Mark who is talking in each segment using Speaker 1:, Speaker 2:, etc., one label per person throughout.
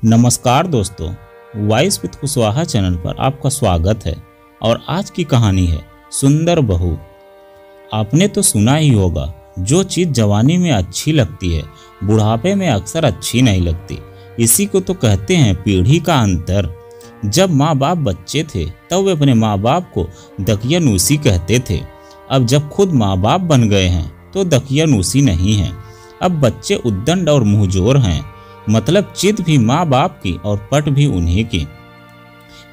Speaker 1: नमस्कार दोस्तों, voice with Kushwaha channel पर आपका स्वागत है। और आज की कहानी है सुंदर बहू। आपने तो सुना ही होगा, जो चीज़ जवानी में अच्छी लगती है बुढ़ापे में अक्सर अच्छी नहीं लगती। इसी को तो कहते हैं पीढ़ी का अंतर। जब माँ बाप बच्चे थे तब वे अपने माँ बाप को दकियानूसी कहते थे। अब जब खुद माँ बाप बन गए हैं तो दकियानूसी नहीं है। अब बच्चे उद्दंड और मुंहजोर हैं, मतलब चित भी माँ बाप की और पट भी उन्हीं की।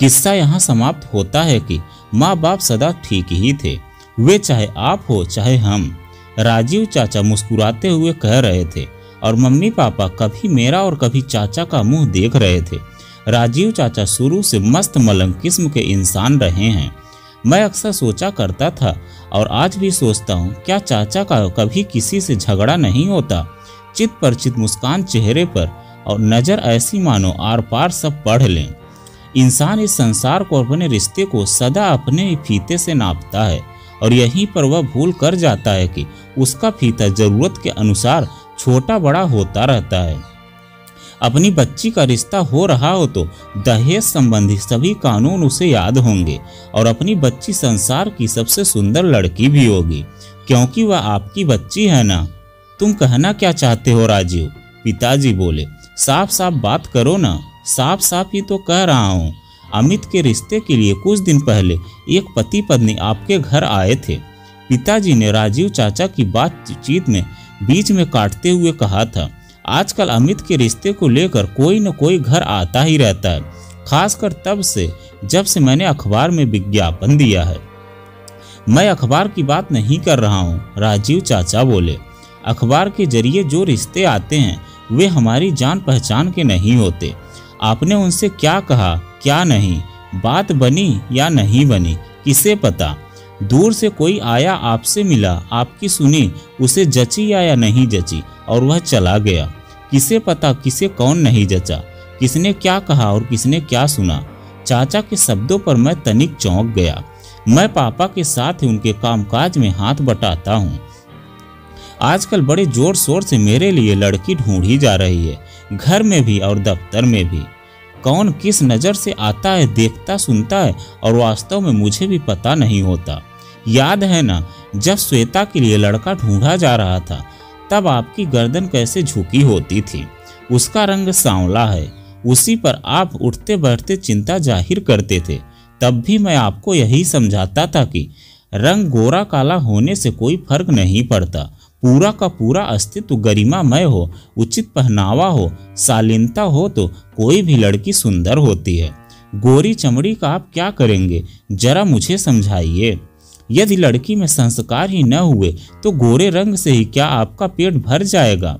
Speaker 1: किस्सा यहाँ समाप्त होता है कि माँ बाप सदा ठीक ही थे, वे चाहे आप हो चाहे हम। राजीव चाचा मुस्कुराते हुए कह रहे थे और मम्मी पापा कभी मेरा और कभी चाचा का मुंह देख रहे थे। राजीव चाचा शुरू से मस्त मलंग किस्म के इंसान रहे हैं। मैं अक्सर सोचा करता था और आज भी सोचता हूँ, क्या चाचा का कभी किसी से झगड़ा नहीं होता। चित पर चित मुस्कान चेहरे पर और नजर ऐसी मानो आर पार सब पढ़ लें। इंसान इस संसार को, अपने रिश्ते को सदा अपने ही फीते से नापता है और यहीं पर वह भूल कर जाता है कि उसका फीता जरूरत के अनुसार छोटा बड़ा होता रहता है। अपनी बच्ची का रिश्ता हो रहा हो तो दहेज संबंधी सभी कानून उसे याद होंगे और अपनी बच्ची संसार की सबसे सुंदर लड़की भी होगी, क्योंकि वह आपकी बच्ची है ना। तुम कहना क्या चाहते हो राजीव? पिताजी बोले। साफ साफ बात करो ना। साफ साफ ही तो कह रहा हूँ। अमित के रिश्ते के लिए कुछ दिन पहले एक पति पत्नी आपके घर आए थे। पिताजी ने राजीव चाचा की बातचीत में बीच में काटते हुए कहा था, आजकल अमित के रिश्ते को लेकर कोई न कोई घर आता ही रहता है, खासकर तब से जब से मैंने अखबार में विज्ञापन दिया है। मैं अखबार की बात नहीं कर रहा हूँ, राजीव चाचा बोले। अखबार के जरिए जो रिश्ते आते हैं वे हमारी जान पहचान के नहीं होते। आपने उनसे क्या कहा क्या नहीं, बात बनी या नहीं बनी, किसे पता। दूर से कोई आया, आपसे मिला, आपकी सुनी, उसे जची या नहीं जची और वह चला गया। किसे पता किसे कौन नहीं जचा, किसने क्या कहा और किसने क्या सुना। चाचा के शब्दों पर मैं तनिक चौंक गया। मैं पापा के साथ ही उनके कामकाज में हाथ बटाता हूँ। आजकल बड़े जोर शोर से मेरे लिए लड़की ढूंढी जा रही है, घर में भी और दफ्तर में भी। कौन किस नज़र से आता है, देखता सुनता है और वास्तव में मुझे भी पता नहीं होता। याद है ना, जब श्वेता के लिए लड़का ढूंढा जा रहा था तब आपकी गर्दन कैसे झुकी होती थी। उसका रंग सांवला है, उसी पर आप उठते बैठते चिंता जाहिर करते थे। तब भी मैं आपको यही समझाता था कि रंग गोरा काला होने से कोई फर्क नहीं पड़ता। पूरा का पूरा अस्तित्व गरिमामय हो, उचित पहनावा हो, शालीनता हो तो कोई भी लड़की सुंदर होती है। गोरी चमड़ी का आप क्या करेंगे, जरा मुझे समझाइए। यदि लड़की में संस्कार ही न हुए तो गोरे रंग से ही क्या आपका पेट भर जाएगा?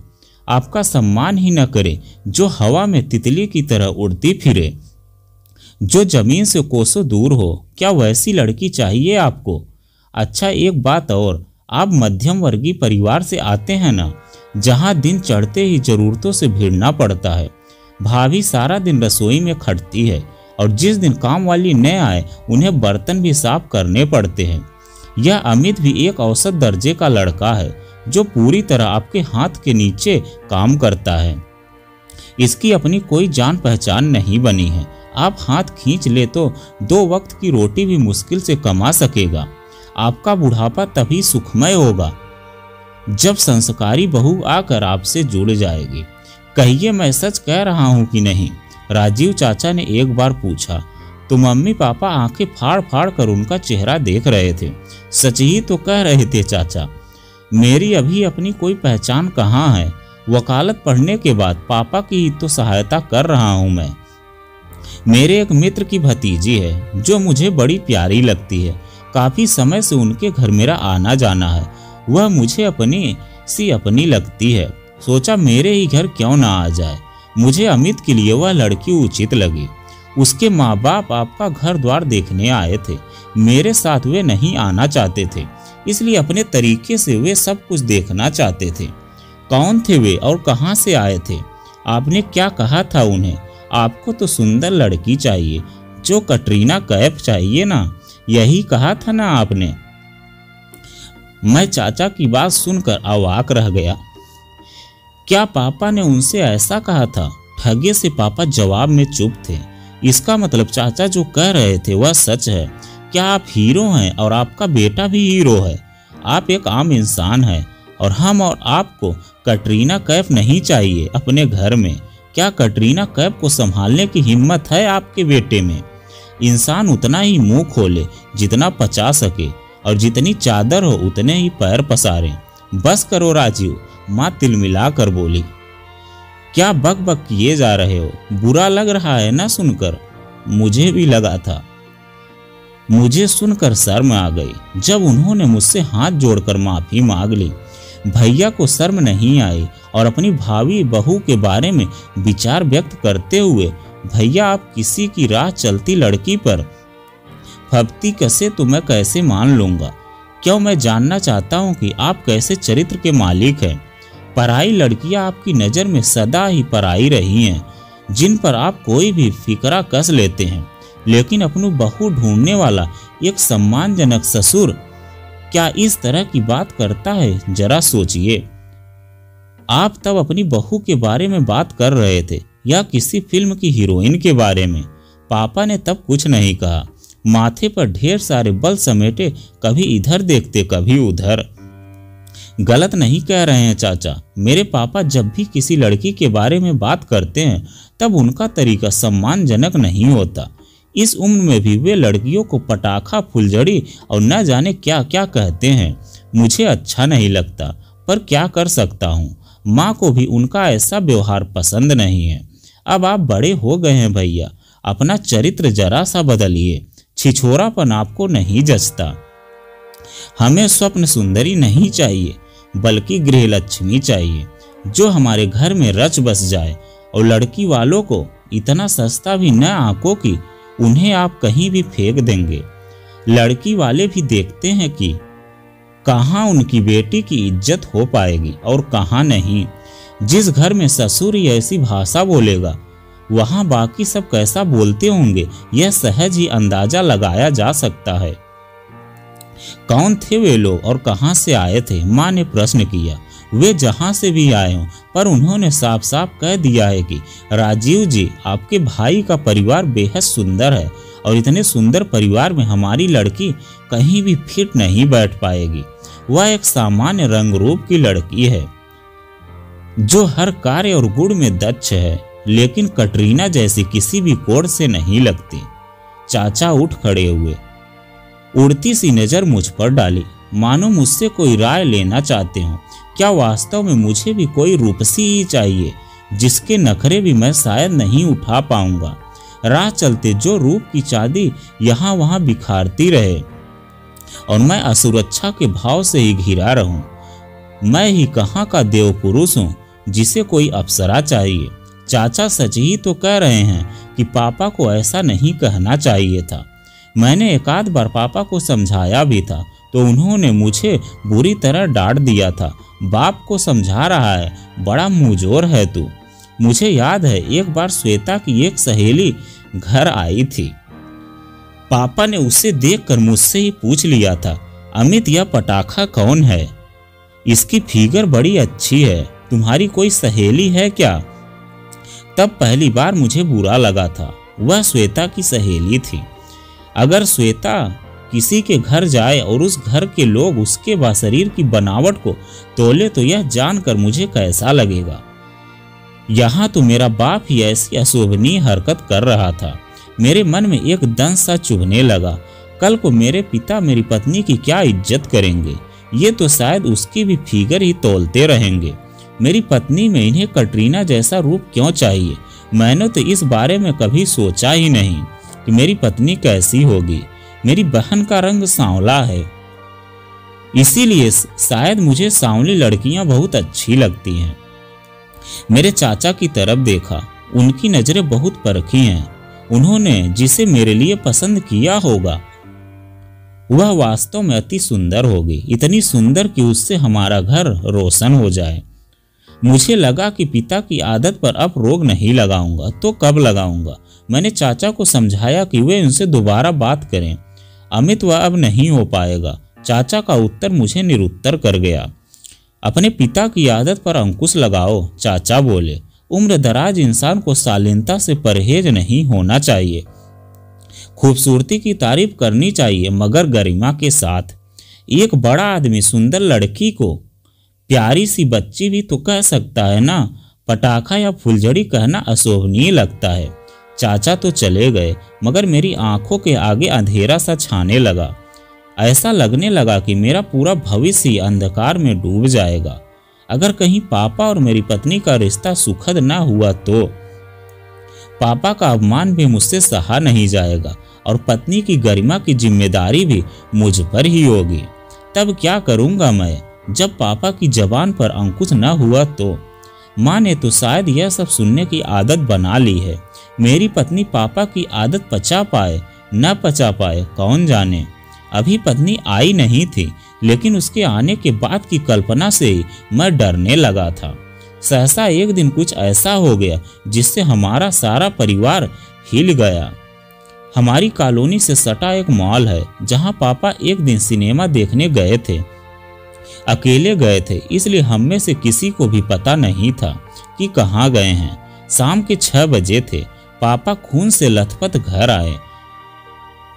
Speaker 1: आपका सम्मान ही न करे, जो हवा में तितली की तरह उड़ती फिरे, जो जमीन से कोसों दूर हो, क्या वैसी लड़की चाहिए आपको? अच्छा, एक बात और, आप मध्यम वर्गीय परिवार से आते हैं ना, जहां दिन चढ़ते ही जरूरतों से भिड़ना पड़ता है। भाभी सारा दिन रसोई में खटती है और जिस दिन काम वाली न आए उन्हें बर्तन भी साफ करने पड़ते हैं। यह अमित भी एक औसत दर्जे का लड़का है जो पूरी तरह आपके हाथ के नीचे काम करता है। इसकी अपनी कोई जान पहचान नहीं बनी है। आप हाथ खींच ले तो 2 वक्त की रोटी भी मुश्किल से कमा सकेगा। आपका बुढ़ापा तभी सुखमय होगा जब संस्कारी बहू आकर आपसे जुड़ जाएगी। कहिए, मैं सच कह रहा हूँ कि नहीं? राजीव चाचा ने एक बार पूछा तो मम्मी पापा आंखें फाड़ फाड़ कर उनका चेहरा देख रहे थे। सच ही तो कह रहे थे चाचा। मेरी अभी अपनी कोई पहचान कहाँ है? वकालत पढ़ने के बाद पापा की तो सहायता कर रहा हूँ मैं। मेरे एक मित्र की भतीजी है जो मुझे बड़ी प्यारी लगती है। काफी समय से उनके घर मेरा आना जाना है। वह मुझे अपनी लगती है। सोचा मेरे ही घर क्यों ना आ जाए। मुझे अमित के लिए वह लड़की उचित लगी। उसके माँ बाप आपका घर द्वार देखने आए थे। मेरे साथ वे नहीं आना चाहते थे, इसलिए अपने तरीके से वे सब कुछ देखना चाहते थे। कौन थे वे और कहाँ से आए थे? आपने क्या कहा था उन्हें? आपको तो सुंदर लड़की चाहिए, जो कटरीना कैफ चाहिए ना, यही कहा था ना आपने? मैं चाचा की बात सुनकर अवाक रह गया। क्या पापा ने उनसे ऐसा कहा था? ठगे से पापा जवाब में चुप थे। इसका मतलब चाचा जो कह रहे थे वह सच है। क्या आप हीरो हैं और आपका बेटा भी हीरो है? आप एक आम इंसान हैं और हम और आपको कटरीना कैफ नहीं चाहिए अपने घर में। क्या कटरीना कैफ को संभालने की हिम्मत है आपके बेटे में? इंसान उतना ही मुंह खोले जितना पचा सके और जितनी चादर हो उतने ही पैर पसारे। बस करो राजीव, माँ तिलमिला कर बोली। क्या बक बक किए जा रहे हो? बुरा लग रहा है ना सुनकर? मुझे भी लगा था। मुझे सुनकर शर्म आ गई जब उन्होंने मुझसे हाथ जोड़कर माफी मांग ली। भैया को शर्म नहीं आई और अपनी भावी बहू के बारे में विचार व्यक्त करते हुए, भैया आप किसी की राह चलती लड़की पर फब्ती कसे तो मैं कैसे मान लूंगा? क्यों, मैं जानना चाहता हूं कि आप कैसे चरित्र के मालिक हैं। पराई लड़कियां आपकी नज़र में सदा ही पराई रही हैं, जिन पर आप कोई भी फिक्रा कस लेते हैं। लेकिन अपनी बहू ढूंढने वाला एक सम्मानजनक ससुर क्या इस तरह की बात करता है? जरा सोचिए। आप तब अपनी बहू के बारे में बात कर रहे थे या किसी फिल्म की हीरोइन के बारे में? पापा ने तब कुछ नहीं कहा, माथे पर ढेर सारे बल समेटे, कभी इधर देखते कभी उधर। गलत नहीं कह रहे हैं चाचा, मेरे पापा जब भी किसी लड़की के बारे में बात करते हैं तब उनका तरीका सम्मानजनक नहीं होता। इस उम्र में भी वे लड़कियों को पटाखा, फुलझड़ी और न जाने क्या क्या कहते हैं। मुझे अच्छा नहीं लगता, पर क्या कर सकता हूँ। माँ को भी उनका ऐसा व्यवहार पसंद नहीं है। अब आप बड़े हो गए हैं भैया, अपना चरित्र जरा सा बदलिए। छिछोरापन आपको नहीं जचता। हमें स्वप्न सुंदरी नहीं चाहिए, बल्कि गृहलक्ष्मी चाहिए, जो हमारे घर में रच बस जाए। और लड़की वालों को इतना सस्ता भी न आंको कि उन्हें आप कहीं भी फेंक देंगे। लड़की वाले भी देखते हैं कि कहाँ उनकी बेटी की इज्जत हो पाएगी और कहाँ नहीं। जिस घर में ससुर ही ऐसी भाषा बोलेगा, वहाँ बाकी सब कैसा बोलते होंगे, यह सहज ही अंदाजा लगाया जा सकता है। कौन थे वे लोग और कहाँ से आए थे? माँ ने प्रश्न किया। वे जहाँ से भी आए हों, पर उन्होंने साफ साफ कह दिया है कि राजीव जी, आपके भाई का परिवार बेहद सुंदर है और इतने सुंदर परिवार में हमारी लड़की कहीं भी फिट नहीं बैठ पाएगी। वह एक सामान्य रंग रूप की लड़की है जो हर कार्य और गुण में दक्ष है, लेकिन कटरीना जैसी किसी भी कोड से नहीं लगती। चाचा उठ खड़े हुए, उड़ती सी नजर मुझ पर डाली, मानो मुझसे कोई राय लेना चाहते हो। क्या वास्तव में मुझे भी कोई रूपसी ही चाहिए जिसके नखरे भी मैं शायद नहीं उठा पाऊंगा? राह चलते जो रूप की चांदी यहाँ वहाँ बिखारती रहे और मैं असुरक्षा के भाव से ही घिरा रहूं। मैं ही कहाँ का देव पुरुष हूँ जिसे कोई अप्सरा चाहिए? चाचा सच ही तो कह रहे हैं कि पापा को ऐसा नहीं कहना चाहिए था। मैंने एक आध बार पापा को समझाया भी था तो उन्होंने मुझे बुरी तरह डांट दिया था। बाप को समझा रहा है, बड़ा मुंहजोर है तू। मुझे याद है एक बार श्वेता की एक सहेली घर आई थी। पापा ने उसे देखकर मुझसे ही पूछ लिया था, अमित यह पटाखा कौन है? इसकी फिगर बड़ी अच्छी है, तुम्हारी कोई सहेली है क्या? तब पहली बार मुझे बुरा लगा था। वह श्वेता की सहेली थी। अगर श्वेता किसी के घर जाए और उस घर के लोग उसके शरीर की बनावट को तोले तो यह जानकर मुझे कैसा लगेगा। यहाँ तो मेरा बाप ही ऐसी अशोभनीय हरकत कर रहा था। मेरे मन में एक दंश सा चुभने लगा। कल को मेरे पिता मेरी पत्नी की क्या इज्जत करेंगे? ये तो शायद उसकी भी फिगर ही तोलते रहेंगे। मेरी पत्नी में इन्हें कटरीना जैसा रूप क्यों चाहिए? मैंने तो इस बारे में कभी सोचा ही नहीं कि मेरी पत्नी कैसी होगी। मेरी बहन का रंग सांवला है, इसीलिए शायद मुझे सांवली लड़कियां बहुत अच्छी लगती हैं। मेरे चाचा की तरफ देखा, उनकी नजरें बहुत परखी हैं। उन्होंने जिसे मेरे लिए पसंद किया होगा वह वास्तव में अति सुंदर होगी, इतनी सुंदर कि उससे हमारा घर रोशन हो जाए। मुझे लगा कि पिता की आदत पर अब रोक नहीं लगाऊंगा तो कब लगाऊंगा। मैंने चाचा को समझाया कि वे उनसे दोबारा बात करें। अमित वह अब नहीं हो पाएगा। चाचा का उत्तर मुझे निरुत्तर कर गया। अपने पिता की आदत पर अंकुश लगाओ, चाचा बोले। उम्रदराज इंसान को शालीनता से परहेज नहीं होना चाहिए। खूबसूरती की तारीफ करनी चाहिए मगर गरिमा के साथ। एक बड़ा आदमी सुंदर लड़की को प्यारी सी बच्ची भी तो कह सकता है ना। पटाखा या फुलझड़ी कहना अशोभनीय लगता है। चाचा तो चले गए मगर मेरी आंखों के आगे अंधेरा सा छाने लगा। ऐसा लगने लगा कि मेरा पूरा भविष्य अंधकार में डूब जाएगा। अगर कहीं पापा और मेरी पत्नी का रिश्ता सुखद ना हुआ तो पापा का अपमान भी मुझसे सहा नहीं जाएगा और पत्नी की गरिमा की जिम्मेदारी भी मुझ पर ही होगी। तब क्या करूंगा मैं जब पापा की जबान पर अंकुश न हुआ तो? माँ ने तो शायद यह सब सुनने की आदत बना ली है। मेरी पत्नी पापा की आदत पचा पाए न पचा पाए कौन जाने। अभी पत्नी आई नहीं थी लेकिन उसके आने के बाद की कल्पना से ही मैं डरने लगा था। सहसा एक दिन कुछ ऐसा हो गया जिससे हमारा सारा परिवार हिल गया। हमारी कॉलोनी से सटा एक मॉल है जहां पापा एक दिन सिनेमा देखने गए थे। अकेले गए थे इसलिए हम में से किसी को भी पता नहीं था कि कहाँ गए हैं। शाम के 6 बजे थे। पापा खून से लथपथ घर आए।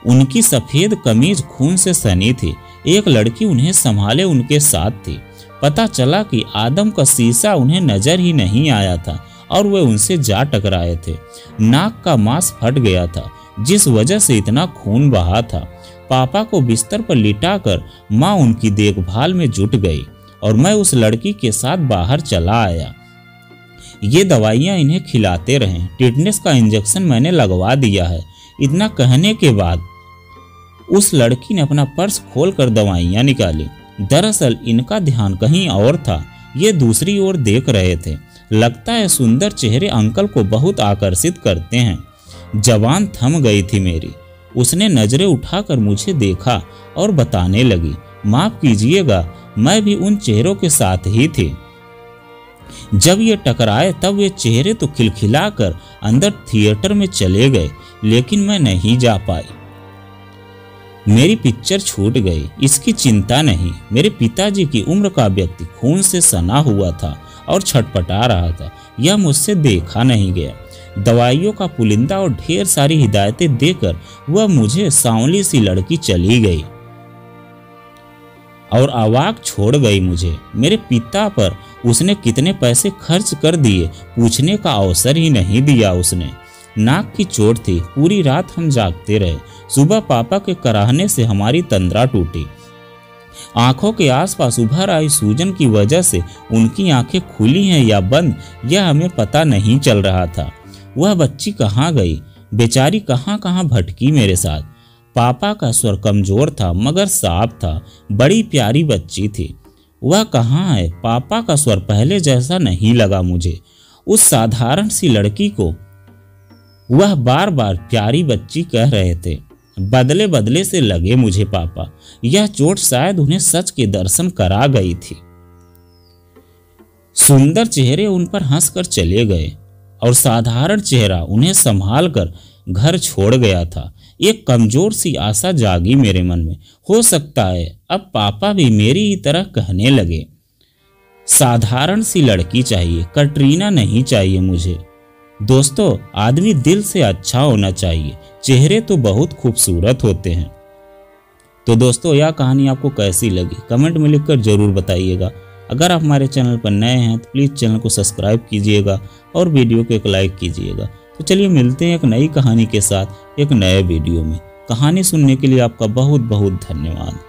Speaker 1: उनकी सफेद कमीज खून से सनी थी। एक लड़की उन्हें संभाले उनके साथ थी। पता चला कि आदम का शीशा उन्हें नजर ही नहीं आया था और वे उनसे जा टकराए थे। नाक का मांस फट गया था जिस वजह से इतना खून बहा था। पापा को बिस्तर पर लिटाकर माँ उनकी देखभाल में जुट गई और मैं उस लड़की के साथ बाहर चला आया। ये दवाइयाँ इन्हें खिलाते रहें। टिटनेस का इंजेक्शन मैंने लगवा दिया है। इतना कहने के बाद उस लड़की ने अपना पर्स खोलकर दवाइयाँ निकाली। दरअसल इनका ध्यान कहीं और था। ये दूसरी ओर देख रहे थे। लगता है सुंदर चेहरे अंकल को बहुत आकर्षित करते हैं। जबान थम गई थी मेरी। उसने नजरें उठाकर मुझे देखा और बताने लगी, माफ कीजिएगा मैं भी उन चेहरों के साथ ही थी। जब ये टकराए तब ये चेहरे तो खिलखिलाकर अंदर थिएटर में चले गए लेकिन मैं नहीं जा पाई। मेरी पिक्चर छूट गई। इसकी चिंता नहीं। मेरे पिताजी की उम्र का व्यक्ति खून से सना हुआ था और छटपटा रहा था। यह मुझसे देखा नहीं गया। दवाइयों का पुलिंदा और ढेर सारी हिदायतें देकर वह मुझे सांवली सी लड़की चली गई और अवाक छोड़ गई मुझे। मेरे पिता पर उसने कितने पैसे खर्च कर दिए पूछने का अवसर ही नहीं दिया उसने। नाक की चोट थी। पूरी रात हम जागते रहे। सुबह पापा के कराहने से हमारी तंद्रा टूटी। आंखों के आसपास उभर आई सूजन की वजह से उनकी आंखें खुली हैं या बंद यह हमें पता नहीं चल रहा था। वह बच्ची कहाँ गई? बेचारी कहाँ कहाँ भटकी मेरे साथ। पापा का स्वर कमजोर था मगर साफ था। बड़ी प्यारी बच्ची थी। वह कहाँ है? पापा का स्वर पहले जैसा नहीं लगा मुझे। उस साधारण सी लड़की को वह बार बार प्यारी बच्ची कह रहे थे। बदले बदले से लगे मुझे पापा। यह चोट शायद उन्हें सच के दर्शन करा गई थी। सुंदर चेहरे उन पर हंसकर चले गए और साधारण चेहरा उन्हें संभाल कर घर छोड़ गया था। एक कमजोर सी आशा जागी मेरे मन में। हो सकता है अब पापा भी मेरी ही तरह कहने लगे। साधारण सी लड़की चाहिए, कटरीना नहीं चाहिए मुझे। दोस्तों, आदमी दिल से अच्छा होना चाहिए। चेहरे तो बहुत खूबसूरत होते हैं। तो दोस्तों, यह कहानी आपको कैसी लगी कमेंट में लिखकर जरूर बताइएगा। अगर आप हमारे चैनल पर नए हैं तो प्लीज़ चैनल को सब्सक्राइब कीजिएगा और वीडियो को एक लाइक कीजिएगा। तो चलिए मिलते हैं एक नई कहानी के साथ एक नए वीडियो में। कहानी सुनने के लिए आपका बहुत बहुत धन्यवाद।